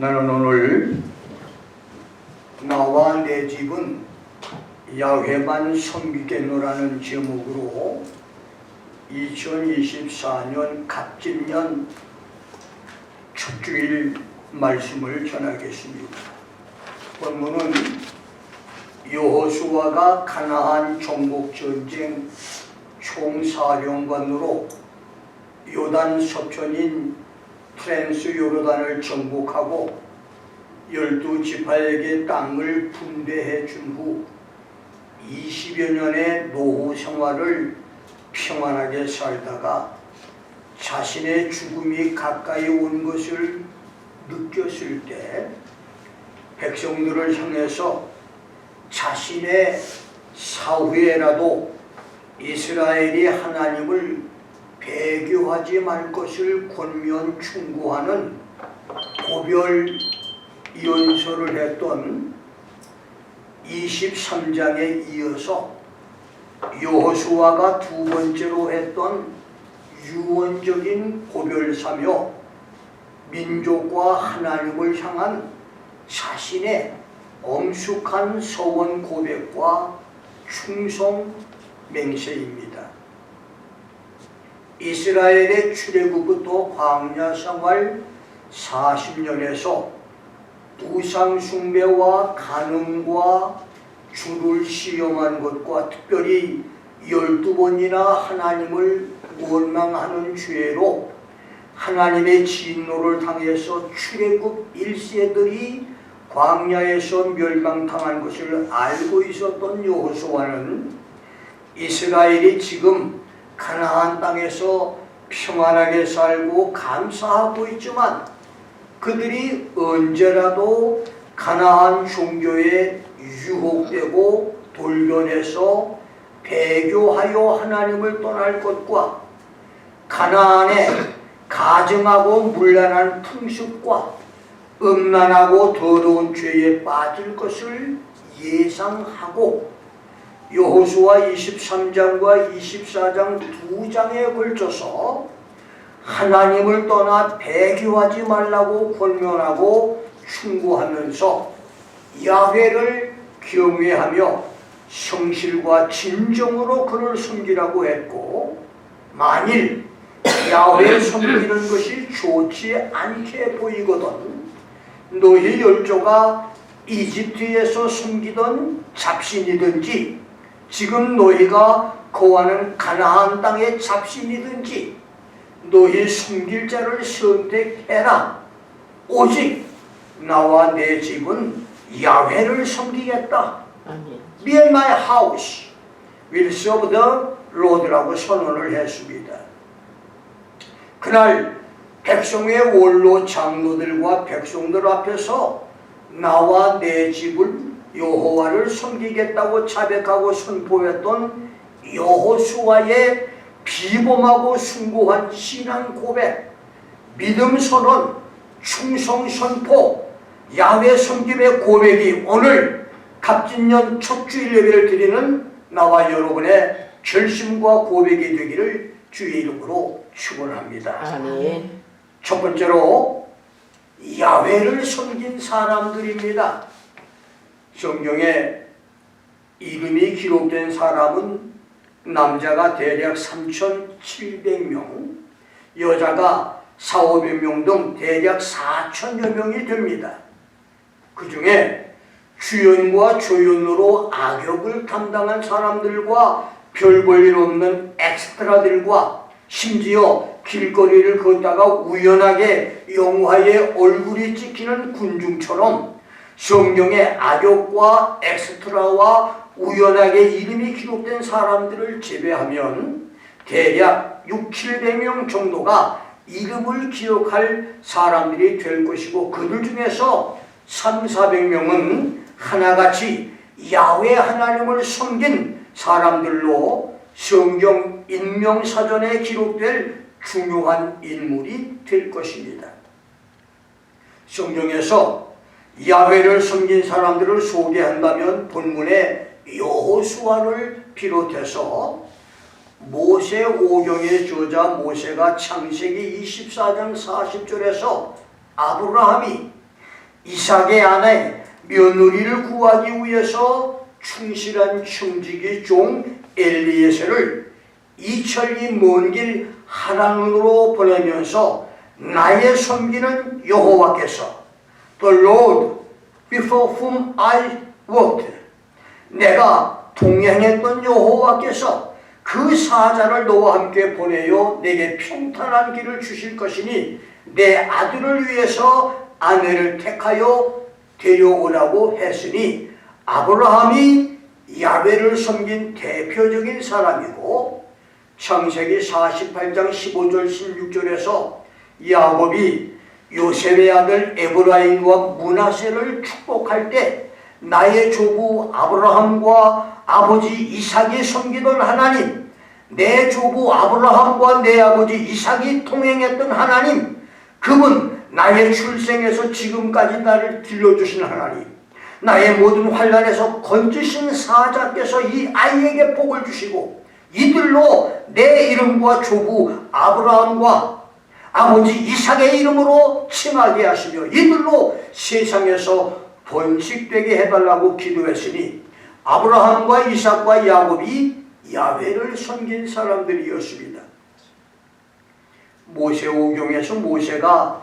나는 오늘 나와 내 집은 야훼만 섬기겠노라는 제목으로 2024년 갑진년 첫 주일 말씀을 전하겠습니다. 본문은 여호수아가 가나안 정복전쟁 총사령관으로 요단 서편인 트랜스 요르단을 정복하고 12지파에게 땅을 분배해 준 후 20여 년의 노후 생활을 평안하게 살다가 자신의 죽음이 가까이 온 것을 느꼈을 때 백성들을 향해서 자신의 사후에라도 이스라엘이 하나님을 배교하지 말 것을 권면 충고하는 고별 연설을 했던 23장에 이어서 여호수아가 두 번째로 했던 유언적인 고별사며 민족과 하나님을 향한 자신의 엄숙한 서원 고백과 충성 맹세입니다. 이스라엘의 출애굽부터 광야 생활 40년에서 우상 숭배와 간음과 주를 시험한 것과 특별히 12번이나 하나님을 원망하는 죄로 하나님의 진노를 당해서 출애굽 1세들이 광야에서 멸망당한 것을 알고 있었던 여호수아는 이스라엘이 지금 가나안 땅에서 평안하게 살고 감사하고 있지만 그들이 언제라도 가나안 종교에 유혹되고 돌변해서 배교하여 하나님을 떠날 것과 가나안의 가증하고 문란한 풍습과 음란하고 더러운 죄에 빠질 것을 예상하고 여호수아 23장과 24장 두 장에 걸쳐서 하나님을 떠나 배교하지 말라고 권면하고 충고하면서 야훼를 경외하며 성실과 진정으로 그를 섬기라고 했고, 만일 야훼 섬기는 것이 좋지 않게 보이거든 너희 열조가 이집트에서 섬기던 잡신이든지 지금 너희가 거하는 가나안 땅의 잡신이든지 너희 섬길 자를 선택해라. 오직 나와 내 집은 야훼를 섬기겠다. Me and my house will serve the Lord라고 선언을 했습니다. 그날 백성의 원로 장로들과 백성들 앞에서 나와 내 집을 여호와를 섬기겠다고 자백하고 선포했던 여호수아의 비범하고 숭고한 신앙 고백, 믿음 선언, 충성 선포, 야훼 섬김의 고백이 오늘 갑진년 첫 주일 예배를 드리는 나와 여러분의 결심과 고백이 되기를 주의 이름으로 축원합니다. 아멘. 첫 번째로 야훼를 섬긴 사람들입니다. 성경에 이름이 기록된 사람은 남자가 대략 3,700명, 여자가 4,500명 등 대략 4,000여 명이 됩니다. 그 중에 주연과 조연으로 악역을 담당한 사람들과 별 볼 일 없는 엑스트라들과 심지어 길거리를 걷다가 우연하게 영화에 얼굴이 찍히는 군중처럼 성경의 악역과 엑스트라와 우연하게 이름이 기록된 사람들을 제외하면 대략 600~700명 정도가 이름을 기억할 사람들이 될 것이고, 그들 중에서 300~400명은 하나같이 야훼 하나님을 섬긴 사람들로 성경 인명사전에 기록될 중요한 인물이 될 것입니다. 성경에서 야훼를 섬긴 사람들을 소개한다면 본문에 여호수아를 비롯해서 모세 오경의 저자 모세가 창세기 24장 40절에서 아브라함이 이삭의 아내 며느리를 구하기 위해서 충실한 청지기 종 엘리에셀을 이천리 먼 길 하란으로 보내면서 나의 섬기는 여호와께서 The Lord before whom I walked, 내가 동행했던 여호와께서 그 사자를 너와 함께 보내어 내게 평탄한 길을 주실 것이니 내 아들을 위해서 아내를 택하여 데려오라고 했으니 아브라함이 야훼를 섬긴 대표적인 사람이고 창세기 48장 15절 16절에서 야곱이 요셉의 아들 에브라임과 므낫세를 축복할 때 나의 조부 아브라함과 아버지 이삭이 섬기던 하나님, 내 조부 아브라함과 내 아버지 이삭이 동행했던 하나님, 그분 나의 출생에서 지금까지 나를 길러주신 하나님, 나의 모든 환난에서 건지신 사자께서 이 아이에게 복을 주시고 이들로 내 이름과 조부 아브라함과 아버지 이삭의 이름으로 칭하게 하시며 이들로 세상에서 번식되게 해달라고 기도했으니 아브라함과 이삭과 야곱이 야훼를 섬긴 사람들이었습니다. 모세오경에서 모세가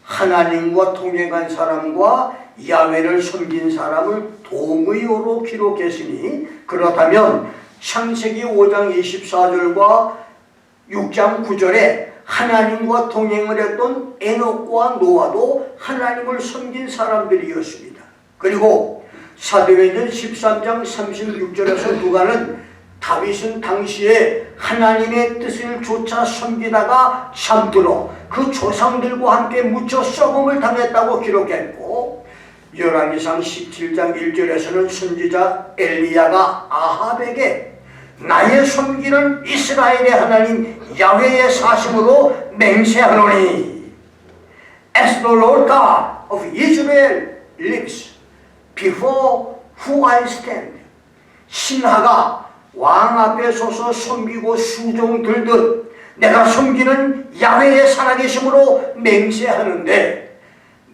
하나님과 동행한 사람과 야훼를 섬긴 사람을 동의어로 기록했으니 그렇다면 창세기 5장 24절과 6장 9절에 하나님과 동행을 했던 에녹과 노아도 하나님을 섬긴 사람들이었습니다. 그리고 사도행전 13장 36절에서 누가는 다윗은 당시에 하나님의 뜻을 조차 섬기다가 잠들어 그 조상들과 함께 묻혀 썩음을 당했다고 기록했고 열왕기상 17장 1절에서는 선지자 엘리야가 아합에게 나의 섬기는 이스라엘의 하나님 야훼의 사심으로 맹세하노니 As the Lord God of Israel lives before who I stand, 신하가 왕 앞에 서서 섬기고 수종 들듯 내가 섬기는 야훼의 살아계심으로 맹세하는데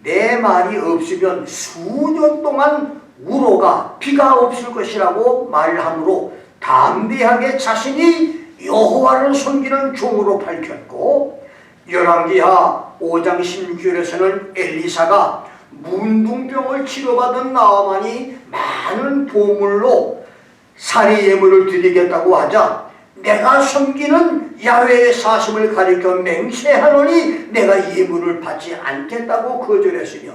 내 말이 없으면 수년 동안 우로가 비가 없을 것이라고 말하므로 담대하게 자신이 여호와를 섬기는 종으로 밝혔고 열왕기하 5장 16절에서는 엘리사가 문둥병을 치료받은 나아만이 많은 보물로 살이 예물을 드리겠다고 하자 내가 섬기는 야훼의 사심을 가리켜 맹세하노니 내가 예물을 받지 않겠다고 거절했으며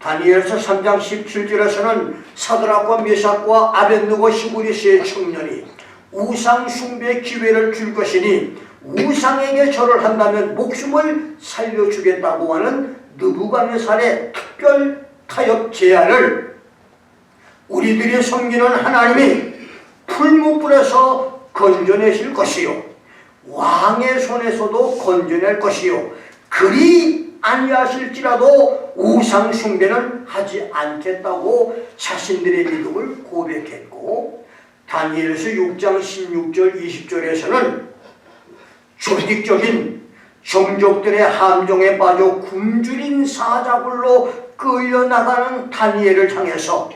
다니엘서 3장 17절에서는 사드락과 메삭과 아벳느고 시므리스의 청년이 우상 숭배 기회를 줄 것이니 우상에게 절을 한다면 목숨을 살려주겠다고 하는 느부갓네살의 특별 타협 제안을 우리들이 섬기는 하나님이 풀무불에서 건져내실 것이요 왕의 손에서도 건져낼 것이요 그리 아니하실지라도 우상 숭배는 하지 않겠다고 자신들의 믿음을 고백했고 다니엘서 6장 16절 20절에서는 조직적인 종족들의 함정에 빠져 굶주린 사자굴로 끌려나가는 다니엘을 향해서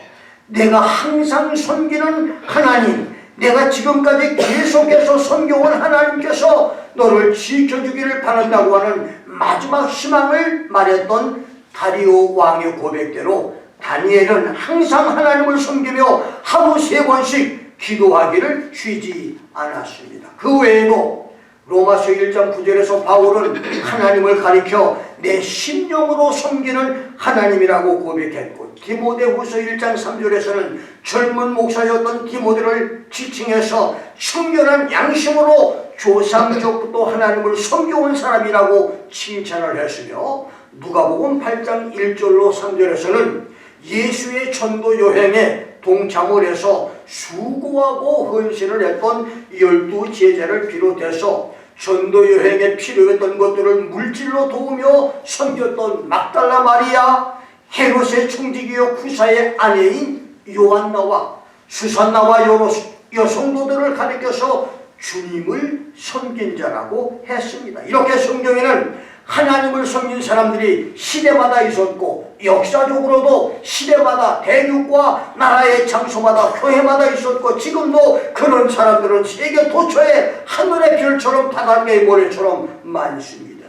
내가 항상 섬기는 하나님, 내가 지금까지 계속해서 섬겨온 하나님께서 너를 지켜주기를 바란다고 하는 마지막 희망을 말했던 다리오 왕의 고백대로 다니엘은 항상 하나님을 섬기며 하루 3번씩 기도하기를 쉬지 않았습니다. 그 외에도 로마서 1장 9절에서 바울은 하나님을 가리켜 내 심령으로 섬기는 하나님이라고 고백했고 디모데후서 1장 3절에서는 젊은 목사였던 디모데를 지칭해서 청결한 양심으로 조상적부터 하나님을 섬겨온 사람이라고 칭찬을 했으며 누가복음 8장 1절로 3절에서는 예수의 전도 여행에 동참을 해서 수고하고 헌신을 했던 12 제자를 비롯해서 전도 여행에 필요했던 것들을 물질로 도우며 섬겼던 막달라 마리아, 헤롯의 총지기요 쿠사의 아내인 요한나와 수산나와 여러 여성도들을 가리켜서 주님을 섬긴 자라고 했습니다. 이렇게 성경에는 하나님을 섬긴 사람들이 시대마다 있었고 역사적으로도 시대마다 대륙과 나라의 장소마다 교회마다 있었고 지금도 그런 사람들은 세계 도처에 하늘의 별처럼 바닷가의 모래처럼 많습니다.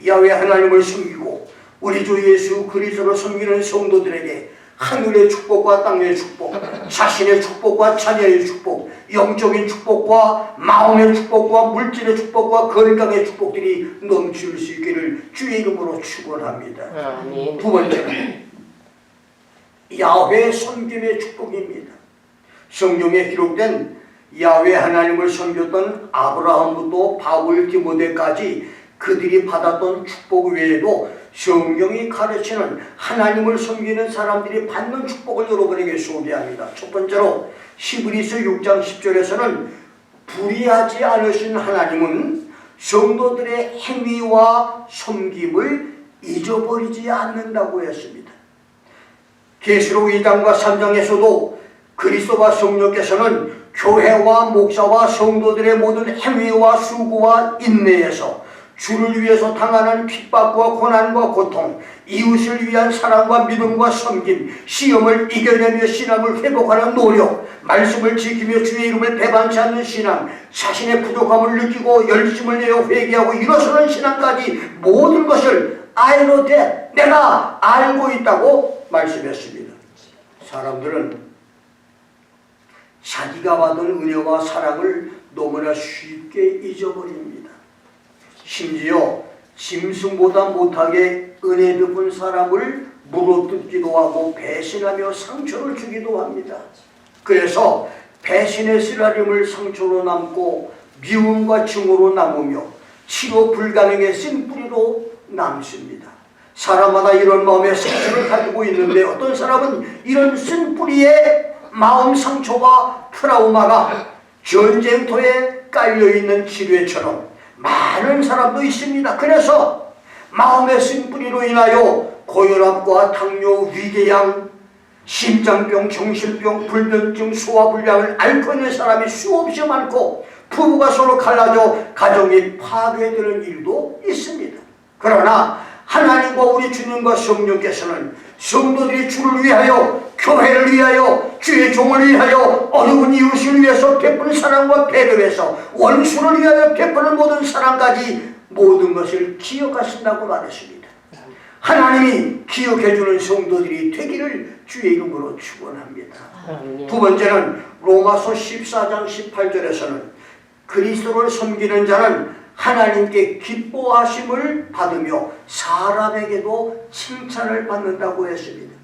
야훼 하나님을 섬기고 우리 주 예수 그리스도를 섬기는 성도들에게 하늘의 축복과 땅의 축복, 자신의 축복과 자녀의 축복, 영적인 축복과 마음의 축복과 물질의 축복과 건강의 축복들이 넘칠 수 있기를 주의 이름으로 축원합니다. 두 번째는 야훼 섬김의 축복입니다. 성경에 기록된 야훼 하나님을 섬겼던 아브라함부터 바울 디모데까지 그들이 받았던 축복 외에도 성경이 가르치는 하나님을 섬기는 사람들이 받는 축복을 여러분에게 소개합니다. 첫 번째로 히브리서 6장 10절에서는 불의하지 않으신 하나님은 성도들의 행위와 섬김을 잊어버리지 않는다고 했습니다. 계시록 2장과 3장에서도 그리스도와 성령께서는 교회와 목사와 성도들의 모든 행위와 수고와 인내에서 주를 위해서 당하는 핍박과 고난과 고통, 이웃을 위한 사랑과 믿음과 섬김, 시험을 이겨내며 신앙을 회복하는 노력, 말씀을 지키며 주의 이름을 배반치 않는 신앙, 자신의 부족함을 느끼고 열심을 내어 회개하고 일어서는 신앙까지 모든 것을 I know that, 내가 알고 있다고 말씀했습니다. 사람들은 자기가 받은 은혜와 사랑을 너무나 쉽게 잊어버립니다. 심지어 짐승보다 못하게 은혜 베푼 사람을 물어뜯기도 하고 배신하며 상처를 주기도 합니다. 그래서 배신의 쓰라림을 상처로 남고 미움과 증오로 남으며 치료 불가능의 쓴뿌리로 남습니다. 사람마다 이런 마음의 상처를 가지고 있는데 어떤 사람은 이런 쓴뿌리의 마음 상처와 트라우마가 전쟁터에 깔려있는 지뢰처럼 많은 사람도 있습니다. 그래서 마음의 쓴뿌리로 인하여 고혈압과 당뇨, 위궤양, 심장병, 정신병, 불면증, 소화불량을 앓고 있는 사람이 수없이 많고 부부가 서로 갈라져 가정이 파괴되는 일도 있습니다. 그러나 하나님과 우리 주님과 성령께서는 성도들이 주를 위하여, 교회를 위하여, 주의 종을 위하여, 어려운 이웃을 위해서 베푸는 사랑과 배려해서 원수를 위하여 베푸는 모든 사랑까지 모든 것을 기억하신다고 말했습니다. 하나님이 기억해주는 성도들이 되기를 주의 이름으로 축원합니다. 두 번째는 로마서 14장 18절에서는 그리스도를 섬기는 자는 하나님께 기뻐하심을 받으며 사람에게도 칭찬을 받는다고 했습니다.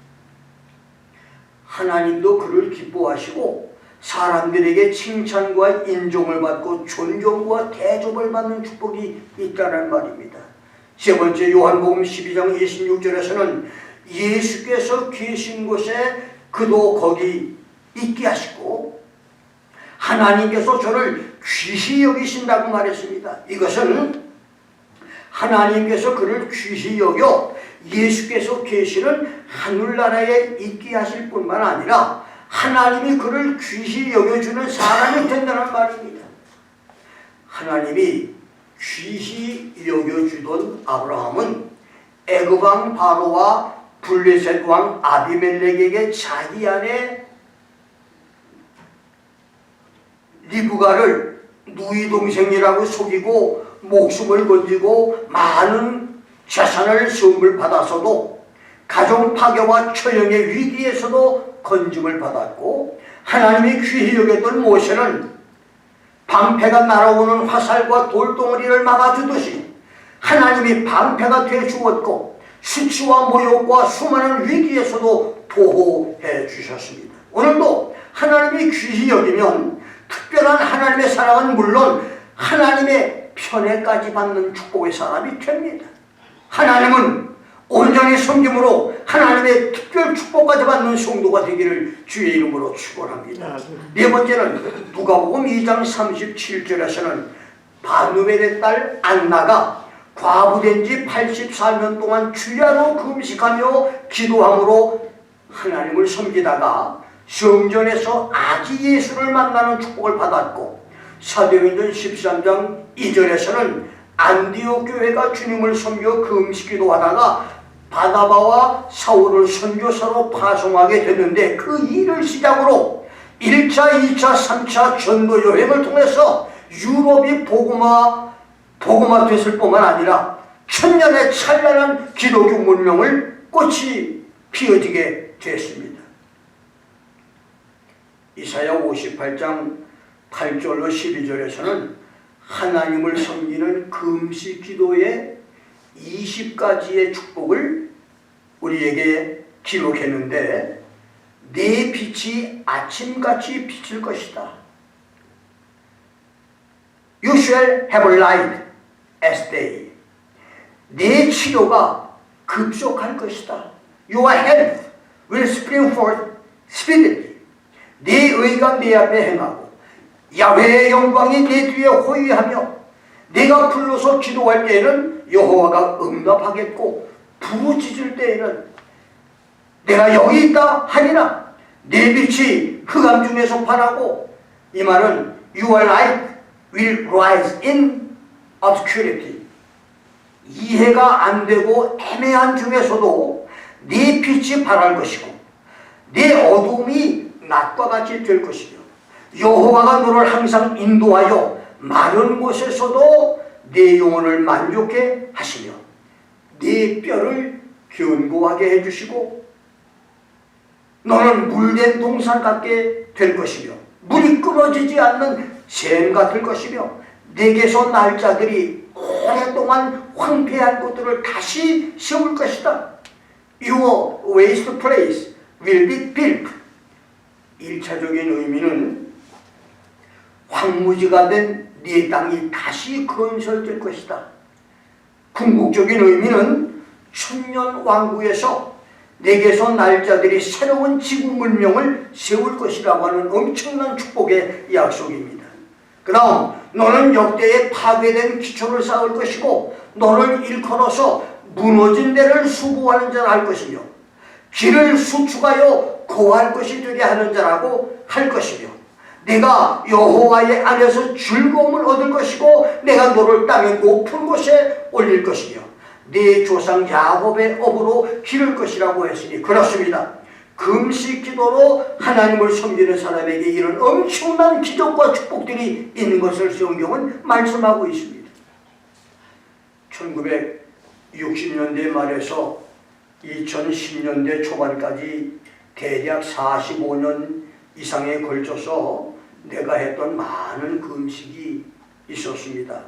하나님도 그를 기뻐하시고 사람들에게 칭찬과 인정을 받고 존경과 대접을 받는 축복이 있다는 말입니다. 세 번째 요한복음 12장 26절에서는 예수께서 계신 곳에 그도 거기 있게 하시고 하나님께서 저를 귀히 여기신다고 말했습니다. 이것은 하나님께서 그를 귀히 여겨 예수께서 계시는 하늘나라에 있게 하실 뿐만 아니라 하나님이 그를 귀히 여겨주는 사람이 된다는 말입니다. 하나님이 귀히 여겨주던 아브라함은 애굽왕 바로와 블레셋 왕 아비멜렉에게 자기 아내 리브가를 누이 동생이라고 속이고 목숨을 건지고 많은 재산을 선물 받아서도 가정 파괴와 처형의 위기에서도 건짐을 받았고 하나님이 귀히 여겼던 모세는 방패가 날아오는 화살과 돌덩어리를 막아주듯이 하나님이 방패가 되어 주었고 수치와 모욕과 수많은 위기에서도 보호해 주셨습니다. 오늘도 하나님이 귀히 여기면 특별한 하나님의 사랑은 물론 하나님의 편애까지 받는 축복의 사람이 됩니다. 하나님은 온전히 섬김으로 하나님의 특별 축복까지 받는 성도가 되기를 주의 이름으로 축원합니다. 네 번째는 누가복음 2장 37절에서는 바누엘의 딸 안나가 과부된 지 84년 동안 주야로 금식하며 기도함으로 하나님을 섬기다가 성전에서 아기 예수를 만나는 축복을 받았고 사도행전 13장 2절에서는 안디옥 교회가 주님을 섬겨 금식기도 하다가 바나바와 사울을 선교사로 파송하게 됐는데 그 일을 시작으로 1차, 2차, 3차 전도 여행을 통해서 유럽이 복음화 됐을 뿐만 아니라 천년의 찬란한 기독교 문명을 꽃이 피어지게 됐습니다. 이사야 58장 8절로 12절에서는 하나님을 섬기는 금식 기도의 20가지의 축복을 우리에게 기록했는데 내 빛이 아침같이 비칠 것이다. You shall have light as day. 내 치료가 급속할 것이다. Your health will spring forth speedily. 내 의가 내 앞에 행하고 야훼의 영광이 내 뒤에 호위하며 내가 불러서 기도할 때에는 여호와가 응답하겠고 부르짖을 때에는 내가 여기 있다 하리라. 내 빛이 흑암 중에서 반하고 이 말은 Your light will rise in obscurity. 이해가 안 되고 애매한 중에서도 네 빛이 발할 것이고 네 어둠이 낮과 같이 될 것이며 여호와가 너를 항상 인도하여 마른 곳에서도 네 영혼을 만족해 하시며 네 뼈를 견고하게 해주시고 너는 물된 동산 같게 될 것이며 물이 끊어지지 않는 샘 같을 것이며 내게서 날 자들이 오랫동안 황폐한 곳들을 다시 세울 것이다. Your waste place will be built. 1차적인 의미는 황무지가 된 네 땅이 다시 건설될 것이다. 궁극적인 의미는 천년 왕국에서 내게서 날 자들이 새로운 지구 문명을 세울 것이라고 하는 엄청난 축복의 약속입니다. 그 다음 너는 역대에 파괴된 기초를 쌓을 것이고 너를 일컬어서 무너진 데를 수고하는 자라 할 것이며 길을 수축하여 고할 것이 되게 하는 자라고 할 것이며 내가 여호와의 안에서 즐거움을 얻을 것이고 내가 너를 땅의 높은 곳에 올릴 것이며 네 조상 야곱의 업으로 기를 것이라고 했으니 그렇습니다. 금식 기도로 하나님을 섬기는 사람에게 이런 엄청난 기적과 축복들이 있는 것을 성경은 말씀하고 있습니다. 1960년대 말에서 2010년대 초반까지 대략 45년 이상에 걸쳐서 내가 했던 많은 금식이 있었습니다.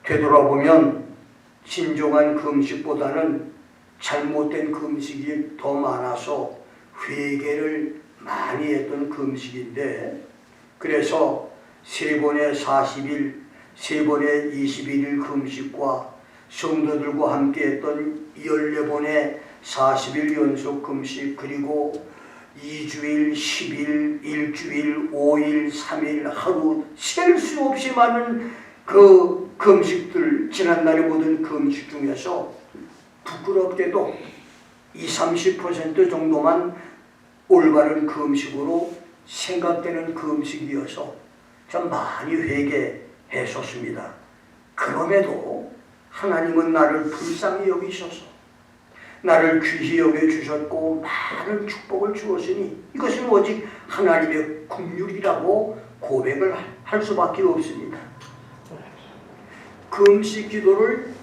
되돌아보면 진정한 금식보다는 잘못된 금식이 더 많아서 회개를 많이 했던 금식인데 그래서 3번의 40일, 3번의 21일 금식과 성도들과 함께 했던 14번의 40일 연속 금식 그리고 2주일, 10일, 일주일, 5일, 3일, 하루 셀 수 없이 많은 그 금식들 지난날의 모든 금식 중에서 부끄럽게도 20-30% 정도만 올바른 금식으로 생각되는 금식이어서 참 많이 회개했었습니다. 그럼에도 하나님은 나를 불쌍히 여기셔서 나를 귀히 여겨주셨고 많은 축복을 주었으니 이것은 오직 하나님의 긍휼이라고 고백을 할 수밖에 없습니다. 금식 기도를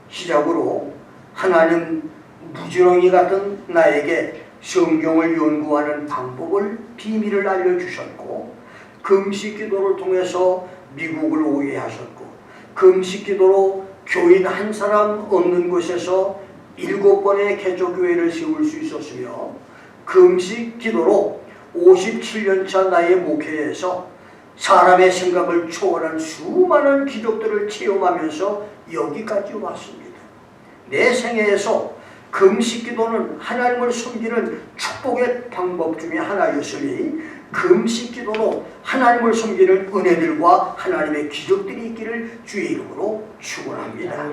시작으로 하나님 무지렁이 같은 나에게 성경을 연구하는 방법을 비밀을 알려주셨고 금식 기도를 통해서 미국을 오게 하셨고 금식 기도로 교인 한 사람 없는 곳에서 7번의 개조교회를 세울 수 있었으며 금식 기도로 57년차 나의 목회에서 사람의 생각을 초월한 수많은 기적들을 체험하면서 여기까지 왔습니다. 내 생애에서 금식 기도는 하나님을 섬기는 축복의 방법 중에 하나였으니 금식 기도로 하나님을 섬기는 은혜들과 하나님의 기적들이 있기를 주의 이름으로 축원합니다.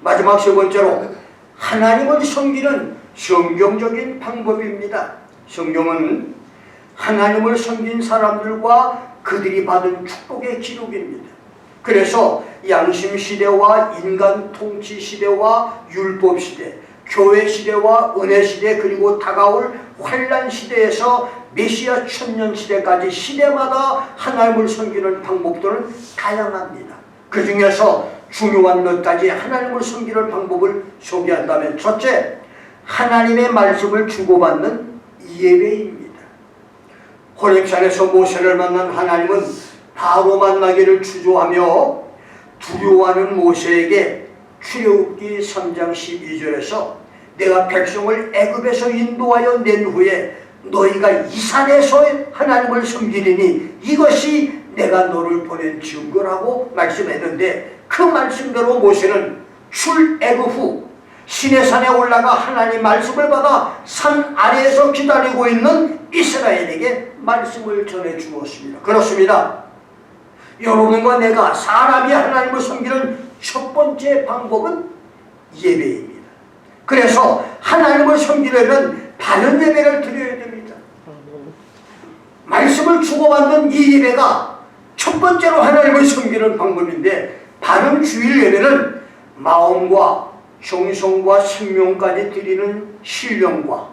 마지막 세 번째로 하나님을 섬기는 성경적인 방법입니다. 성경은 하나님을 섬긴 사람들과 그들이 받은 축복의 기록입니다. 그래서 양심 시대와 인간 통치 시대와 율법 시대, 교회 시대와 은혜 시대, 그리고 다가올 환란 시대에서 메시아 천년 시대까지 시대마다 하나님을 섬기는 방법들은 다양합니다. 그 중에서 중요한 몇 가지 하나님을 섬기는 방법을 소개한다면, 첫째, 하나님의 말씀을 주고받는 예배입니다. 호렙산에서 모세를 만난 하나님은 바로 만나기를 주저하며 두려워하는 모세에게 출애굽기 3장 12절에서 내가 백성을 애굽에서 인도하여 낸 후에 너희가 이 산에서 하나님을 섬기리니 이것이 내가 너를 보낸 증거라고 말씀했는데, 그 말씀대로 모세는 출애굽 후 시내산에 올라가 하나님 말씀을 받아 산 아래에서 기다리고 있는 이스라엘에게 말씀을 전해 주었습니다. 그렇습니다. 여러분과 내가 사람이 하나님을 섬기는 첫 번째 방법은 예배입니다. 그래서 하나님을 섬기려면 바른 예배를 드려야 됩니다. 말씀을 주고받는 이 예배가 첫 번째로 하나님을 섬기는 방법인데, 바른 주일 예배는 마음과 정성과 생명까지 드리는 신령과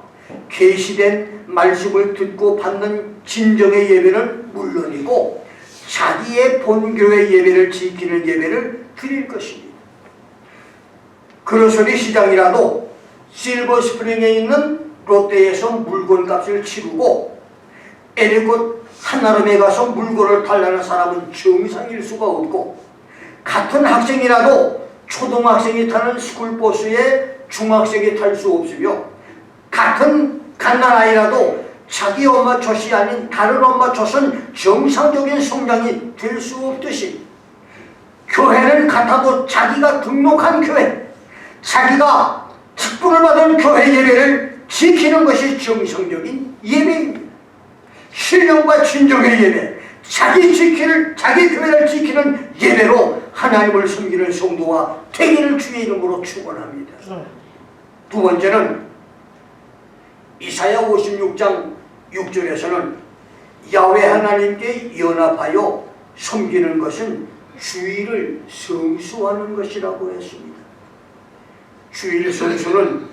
계시된 말씀을 듣고 받는 진정의 예배는 물론이고 자기의 본교의 예배를 지키는 예배를 드릴 것입니다. 그로소리 시장이라도 실버스프링에 있는 롯데에서 물건값을 치르고 에리콧 한나름에 가서 물건을 달라는 사람은 정상일 수가 없고, 같은 학생이라도 초등학생이 타는 스쿨버스에 중학생이 탈 수 없으며, 같은 갓난아이라도 자기 엄마 젖이 아닌 다른 엄마 젖은 정상적인 성장이 될 수 없듯이, 교회는 같아도 자기가 등록한 교회, 자기가 직분을 받은 교회 예배를 지키는 것이 정상적인 예배입니다. 신령과 진정의 예배, 자기 교회를 지키는 예배로 하나님을 섬기는 성도가 되기를 주의 이름으로 축원합니다. 두 번째는 이사야 56장 6절에서는 야훼 하나님께 연합하여 섬기는 것은 주일을 성수하는 것이라고 했습니다. 주일 성수는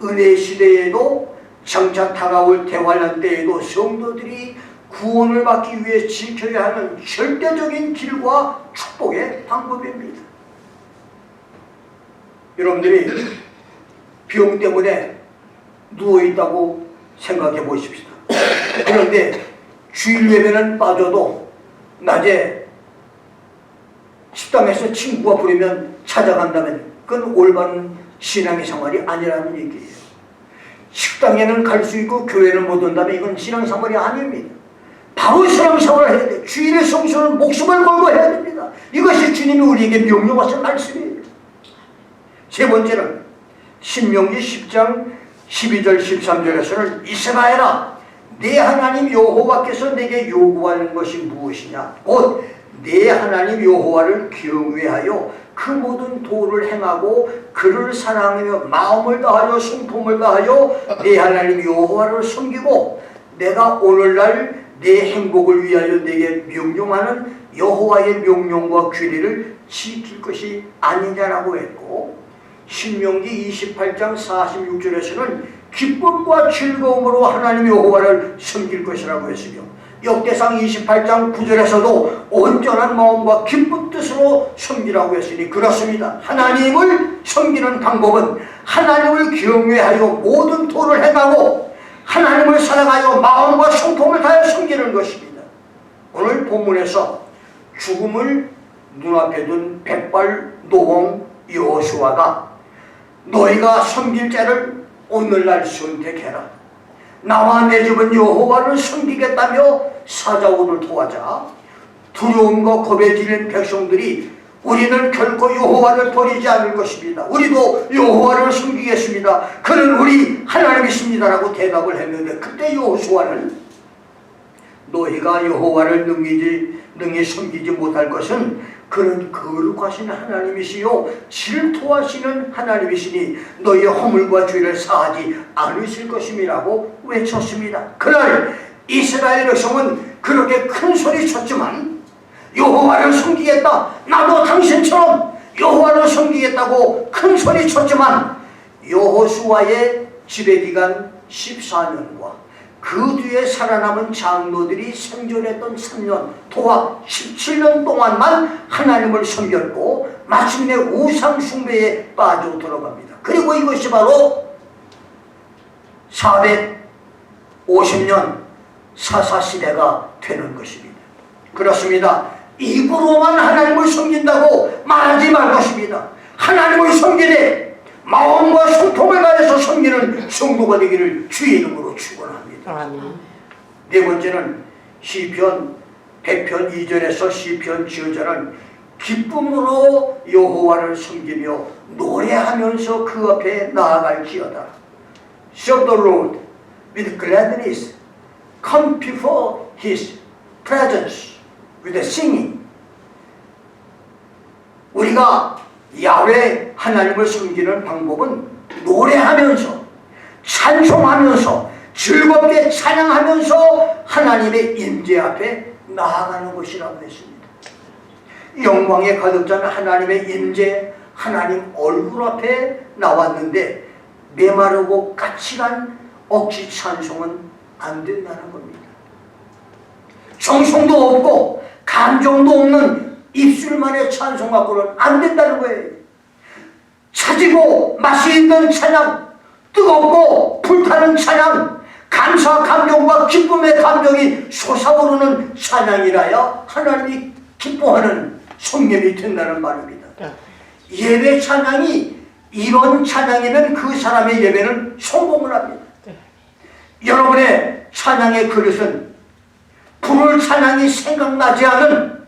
은혜 시대에도 장차 다가올 대환란 때에도 성도들이 구원을 받기 위해 지켜야 하는 절대적인 길과 축복의 방법입니다. 여러분들이 병 때문에 누워있다고 생각해 보십시다. 그런데 주일 예배는 빠져도 낮에 식당에서 친구가 부르면 찾아간다면 그건 올바른 신앙의 생활이 아니라는 얘기예요. 식당에는 갈 수 있고 교회는 못 온다면 이건 신앙생활이 아닙니다. 바로 신앙생활을 해야 돼요. 주일의 성수는 목숨을 걸고 해야 됩니다. 이것이 주님이 우리에게 명령하신 말씀입니다. 세 번째는 신명기 10장 12절 13절에서는 이스라엘아, 내 하나님 여호와께서 내게 요구하는 것이 무엇이냐? 곧 내 하나님 여호와를 경외하여 그 모든 도를 행하고 그를 사랑하며 마음을 다하여 성품을 다하여 내 하나님 여호와를 섬기고 내가 오늘날 내 행복을 위하여 내게 명령하는 여호와의 명령과 규례를 지킬 것이 아니냐라고 했고, 신명기 28장 46절에서는 기쁨과 즐거움으로 하나님 여호와를 섬길 것이라고 했으며, 역대상 28장 9절에서도 온전한 마음과 기쁜 뜻으로 섬기라고 했으니 그렇습니다. 하나님을 섬기는 방법은 하나님을 경외하여 모든 도를 행하고 하나님을 사랑하여 마음과 성품을 다해 섬기는 것입니다. 오늘 본문에서 죽음을 눈앞에 둔 백발 노홍 여호수아가 너희가 섬길 자를 오늘날 선택해라, 나와 내 집은 여호와를 섬기겠다며 사자오를 토하자 두려움과 겁에 질린 백성들이 우리는 결코 여호와를 버리지 않을 것입니다, 우리도 여호와를 섬기겠습니다, 그는 우리 하나님이십니다라고 대답을 했는데, 그때 여호수아는 너희가 여호와를 능히 섬기지 못할 것은 그는 거룩하신 하나님이시요 질투하시는 하나님이시니 너희의 허물과 죄를 사하지 않으실 것임이라고 외쳤습니다. 그날 이스라엘 백성은 그렇게 큰 소리 쳤지만 여호와를 섬기겠다, 나도 당신처럼 여호와를 섬기겠다고 큰 소리 쳤지만 여호수아의 지배기간 14년과 그 뒤에 살아남은 장로들이 생존했던 3년 도합 17년 동안만 하나님을 섬겼고 마침내 우상 숭배에 빠져 들어갑니다. 그리고 이것이 바로 450년 사사시대가 되는 것입니다. 그렇습니다. 입으로만 하나님을 섬긴다고 말하지 말 것입니다. 하나님을 섬기되 마음과 성품을 다해서 섬기는 성도가 되기를 주의 이름으로 축원합니다. 아멘. 네 번째는 시편 100편 2절에서 시편 지어자는 기쁨으로 여호와를 섬기며 노래하면서 그 앞에 나아갈지어다. Serve the Lord with gladness. Come before His presence with singing. 우리가 야훼 하나님을 섬기는 방법은 노래하면서 찬송하면서 즐겁게 찬양하면서 하나님의 임재 앞에 나아가는 것이라고 했습니다. 영광에 가득 찬 하나님의 임재, 하나님 얼굴 앞에 나왔는데 메마르고 까칠한 억지 찬송은 안 된다는 겁니다. 정성도 없고 감정도 없는 입술만의 찬송 갖고는 안 된다는 거예요. 차지고 맛이 있는 찬양, 뜨겁고 불타는 찬양, 감사 감정과 기쁨의 감정이 솟아오르는 찬양이라야 하나님이 기뻐하는 성령이 된다는 말입니다. 예배 찬양이 이런 찬양이면 그 사람의 예배는 성공을 합니다. 여러분의 찬양의 그릇은 부를 찬양이 생각나지 않은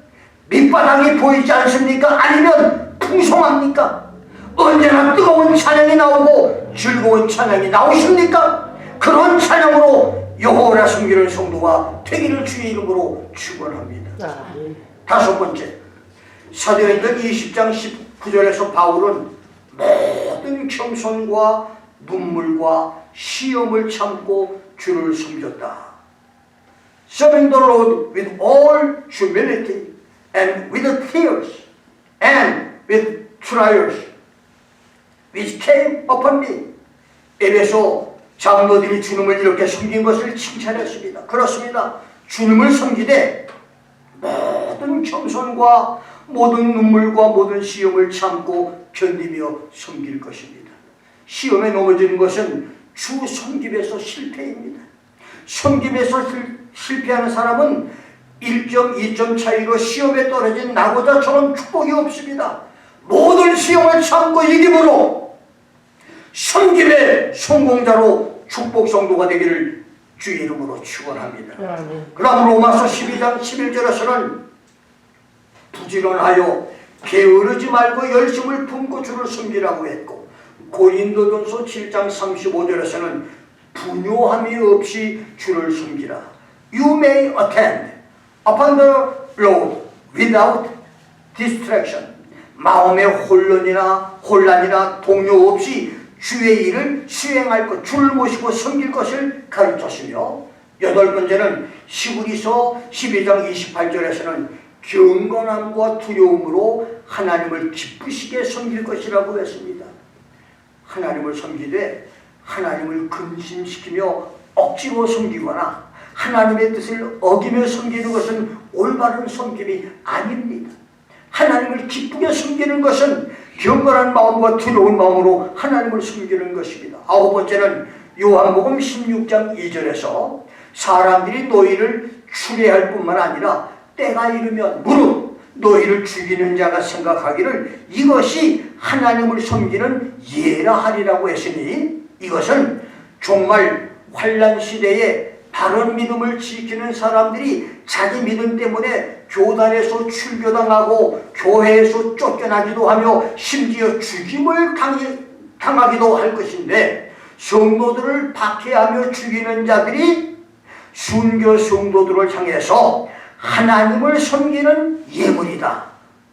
밑바닥이 보이지 않습니까? 아니면 풍성합니까? 언제나 뜨거운 찬양이 나오고 즐거운 찬양이 나오십니까? 그런 찬양으로 여호와를 섬기는 성도가 되기를 주의 이름으로 축원합니다. 다섯 번째, 사도행전 20장 19절에서 바울은 모든 겸손과 눈물과 시험을 참고 주를 섬겼다. Serving the Lord with all humility and with tears and with trials which came upon me. 에베소 장로들이 주님을 이렇게 섬긴 것을 칭찬했습니다. 그렇습니다. 주님을 섬기되 모든 겸손과 모든 눈물과 모든 시험을 참고 견디며 섬길 것입니다. 시험에 넘어지는 것은 주 섬김에서 실패입니다. 섬김에서 실패하는 사람은 1점, 2점 차이로 시험에 떨어진 나고자처럼 축복이 없습니다. 모든 시험을 참고 이김으로 섬김의 성공자로 축복 성도가 되기를 주의 이름으로 축원합니다. 그럼 로마서 12장 11절에서는 부지런하여 게으르지 말고 열심을 품고 주를 섬기라고 했고, 고린도전서 7장 35절에서는 분요함이 없이 주를 섬기라. You may attend upon the road without distraction. 마음의 혼란이나 동요 없이 주의 일을 수행할 것, 주를 모시고 섬길 것을 가르쳤으며, 여덟 번째는 히브리서 12장 28절에서는 경건함과 두려움으로 하나님을 기쁘시게 섬길 것이라고 했습니다. 하나님을 섬기되 하나님을 근심시키며 억지로 섬기거나 하나님의 뜻을 어기며 섬기는 것은 올바른 섬김이 아닙니다. 하나님을 기쁘게 섬기는 것은 경건한 마음과 두려운 마음으로 하나님을 섬기는 것입니다. 아홉 번째는 요한복음 16장 2절에서 사람들이 너희를 추례할 뿐만 아니라 때가 이르면 무릇 너희를 죽이는 자가 생각하기를 이것이 하나님을 섬기는 예라 하리라고 했으니, 이것은 정말 환난 시대에 바른 믿음을 지키는 사람들이 자기 믿음 때문에 교단에서 출교당하고 교회에서 쫓겨나기도 하며 심지어 죽임을 당하기도 할 것인데, 성도들을 박해하며 죽이는 자들이 순교 성도들을 향해서 하나님을 섬기는 예물이다.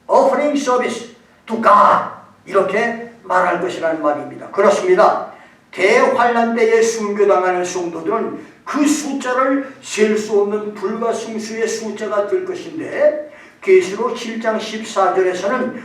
Offering service to God. 이렇게 말할 것이라는 말입니다. 그렇습니다. 대환란 때에 순교당하는 성도들은 그 숫자를 셀 수 없는 불가승수의 숫자가 될 것인데, 계시록 7장 14절에서는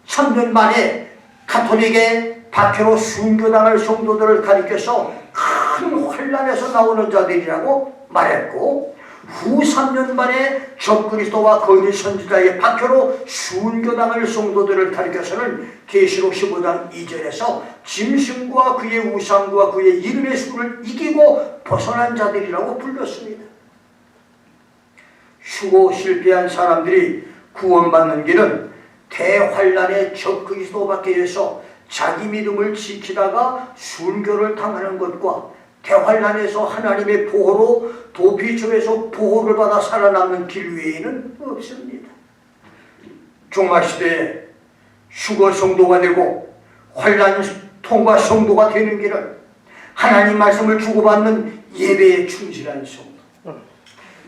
3년 만에 가톨릭의 박해로 순교당할 성도들을 가리켜서 큰 환란에서 나오는 자들이라고 말했고, 후 3년 만에 적그리스도와 거짓 선지자의 박해로 순교당할 성도들을 가리켜서는 계시록 15장 2절에서 짐승과 그의 우상과 그의 이름의 수를 이기고 벗어난 자들이라고 불렸습니다. 휴고 실패한 사람들이 구원받는 길은 대환란의 적그리스도 박해에서 자기 믿음을 지키다가 순교를 당하는 것과 대환란에서 하나님의 보호로 도피처에서 보호를 받아 살아남는 길 외에는 없습니다. 종말시대에 휴거 성도가 되고 환란 통과 성도가 되는 길은 하나님 말씀을 주고받는 예배에 충실한 성도,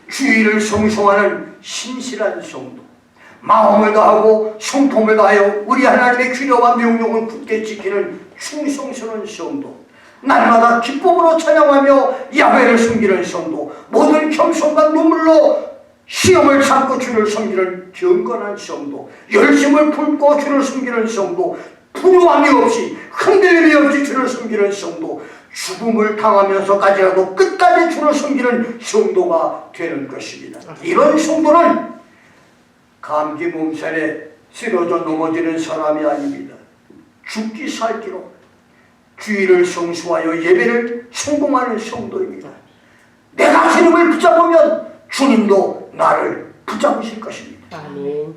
주의를 성송하는 신실한 성도, 마음을 다하고 성품을 다하여 우리 하나님의 규례와 명령을 굳게 지키는 충성스러운 성도, 날마다 기쁨으로 찬양하며 야훼를 섬기는 성도, 모든 겸손과 눈물로 시험을 참고 주를 섬기는 경건한 성도, 열심을 품고 주를 섬기는 성도, 불우함이 없이 흔들림이 없이 주를 섬기는 성도, 죽음을 당하면서까지라도 끝까지 주를 섬기는 성도가 되는 것입니다. 이런 성도는 감기 몸살에 쓰러져 넘어지는 사람이 아닙니다. 죽기 살기로 주의를 성수하여 예배를 성공하는 성도입니다. 내가 주님을 붙잡으면 주님도 나를 붙잡으실 것입니다. 아멘.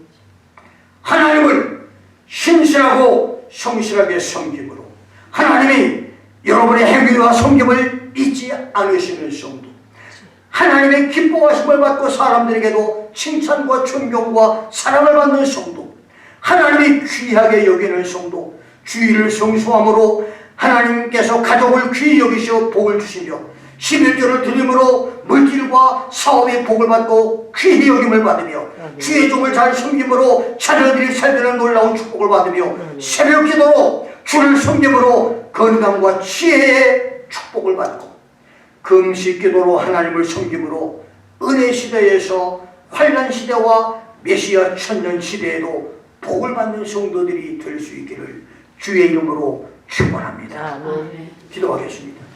하나님을 신실하고 성실하게 섬김으로 하나님이 여러분의 행위와 섬김을 잊지 않으시는 성도, 하나님의 기뻐하심을 받고 사람들에게도 칭찬과 존경과 사랑을 받는 성도, 하나님이 귀하게 여기는 성도, 주의를 성수함으로 하나님께서 가족을 귀히 여기시어 복을 주시며 11조를 드림으로 물질과 사업의 복을 받고 귀히 여김을 받으며 주의 종을 잘 섬김으로 자녀들이 살드는 놀라운 축복을 받으며 새벽 기도로 주를 섬김으로 건강과 지혜의 축복을 받고 금식 기도로 하나님을 섬김으로 은혜 시대에서 환란 시대와 메시아 천년 시대에도 복을 받는 성도들이 될 수 있기를 주의 이름으로 축원합니다. 아멘. 기도하겠습니다.